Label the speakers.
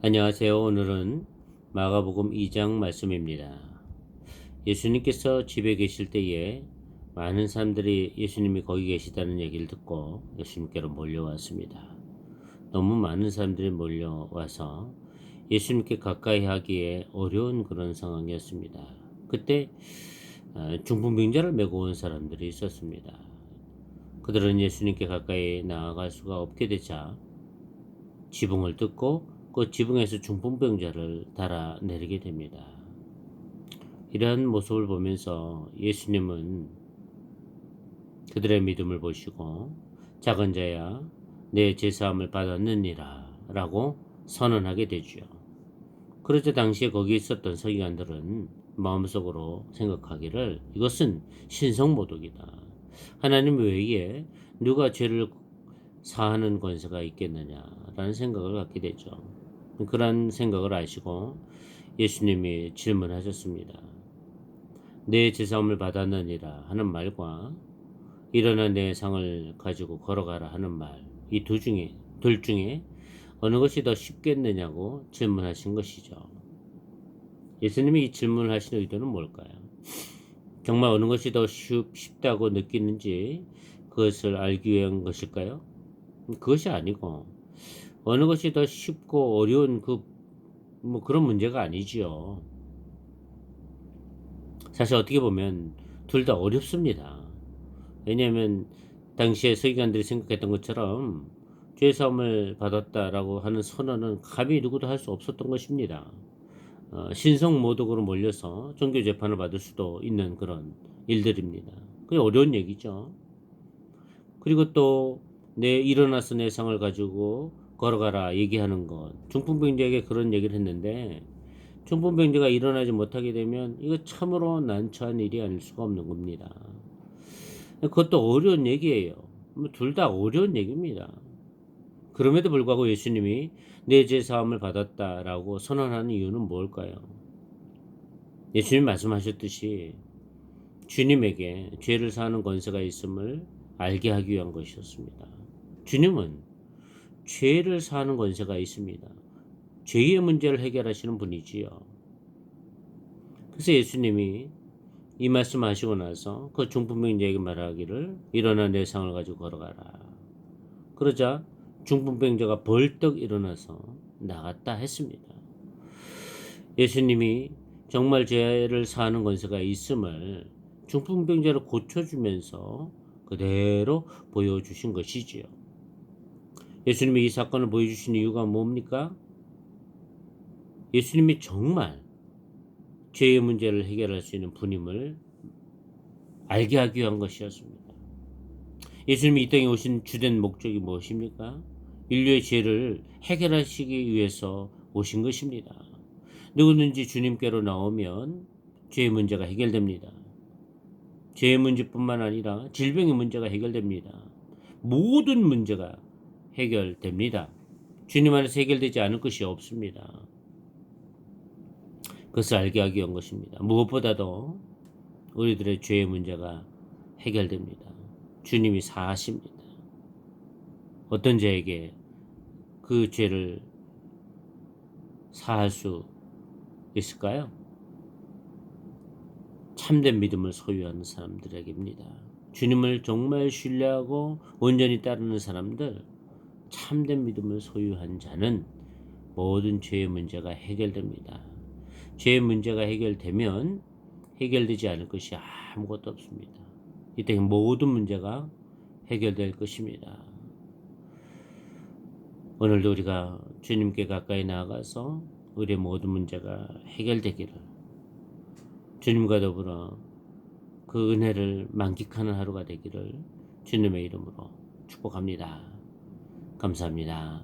Speaker 1: 안녕하세요. 오늘은 마가복음 2장 말씀입니다. 예수님께서 집에 계실 때에 많은 사람들이 예수님이 거기 계시다는 얘기를 듣고 예수님께로 몰려왔습니다. 너무 많은 사람들이 몰려와서 예수님께 가까이 하기에 어려운 그런 상황이었습니다. 그때 중풍병자를 메고 온 사람들이 있었습니다. 그들은 예수님께 가까이 나아갈 수가 없게 되자 지붕을 뜯고 그 지붕에서 중풍병자를 달아내리게 됩니다. 이러한 모습을 보면서 예수님은 그들의 믿음을 보시고 작은 자야 내 제사함을 받았느니라 라고 선언하게 되죠. 그러자 당시에 거기 있었던 서기관들은 마음속으로 생각하기를 이것은 신성모독이다. 하나님 외에 누가 죄를 사하는 권세가 있겠느냐라는 생각을 갖게 되죠. 그런 생각을 아시고 예수님이 질문하셨습니다. 내 제사함을 받았느니라 하는 말과 일어나 내 상을 가지고 걸어가라 하는 말, 이 둘 중에 어느 것이 더 쉽겠느냐고 질문하신 것이죠. 예수님이 이 질문을 하신 의도는 뭘까요? 정말 어느 것이 더 쉽다고 느끼는지 그것을 알기 위한 것일까요? 그것이 아니고 어느 것이 더 쉽고 어려운 그런 문제가 아니지요. 사실 어떻게 보면 둘 다 어렵습니다. 왜냐하면 당시에 서기관들이 생각했던 것처럼 죄사함을 받았다라고 하는 선언은 감히 누구도 할 수 없었던 것입니다. 신성모독으로 몰려서 종교 재판을 받을 수도 있는 그런 일들입니다. 그게 어려운 얘기죠. 그리고 또 내 일어나서 내 상을 가지고 걸어가라 얘기하는 것. 중풍병자에게 그런 얘기를 했는데 중풍병자가 일어나지 못하게 되면 이거 참으로 난처한 일이 아닐 수가 없는 겁니다. 그것도 어려운 얘기예요. 둘 다 어려운 얘기입니다. 그럼에도 불구하고 예수님이 내 죄사함을 받았다라고 선언하는 이유는 뭘까요? 예수님 말씀하셨듯이 주님에게 죄를 사하는 권세가 있음을 알게 하기 위한 것이었습니다. 주님은 죄를 사하는 권세가 있습니다. 죄의 문제를 해결하시는 분이지요. 그래서 예수님이 이 말씀하시고 나서 그 중풍병자에게 말하기를 일어나 내 상을 가지고 걸어가라. 그러자 중풍병자가 벌떡 일어나서 나갔다 했습니다. 예수님이 정말 죄를 사하는 권세가 있음을 중풍병자를 고쳐주면서 그대로 보여주신 것이지요. 예수님이 이 사건을 보여주신 이유가 뭡니까? 예수님이 정말 죄의 문제를 해결할 수 있는 분임을 알게 하기 위한 것이었습니다. 예수님이 이 땅에 오신 주된 목적이 무엇입니까? 인류의 죄를 해결하시기 위해서 오신 것입니다. 누구든지 주님께로 나오면 죄의 문제가 해결됩니다. 죄의 문제뿐만 아니라 질병의 문제가 해결됩니다. 모든 문제가 해결됩니다. 주님 안에서 해결되지 않을 것이 없습니다. 그것을 알게 하기 위한 것입니다. 무엇보다도 우리들의 죄의 문제가 해결됩니다. 주님이 사하십니다. 어떤 자에게 그 죄를 사할 수 있을까요? 참된 믿음을 소유하는 사람들에게입니다. 주님을 정말 신뢰하고 온전히 따르는 사람들, 참된 믿음을 소유한 자는 모든 죄의 문제가 해결됩니다. 죄의 문제가 해결되면 해결되지 않을 것이 아무것도 없습니다. 이 땅의 모든 문제가 해결될 것입니다. 오늘도 우리가 주님께 가까이 나아가서 우리의 모든 문제가 해결되기를, 주님과 더불어 그 은혜를 만끽하는 하루가 되기를 주님의 이름으로 축복합니다. 감사합니다.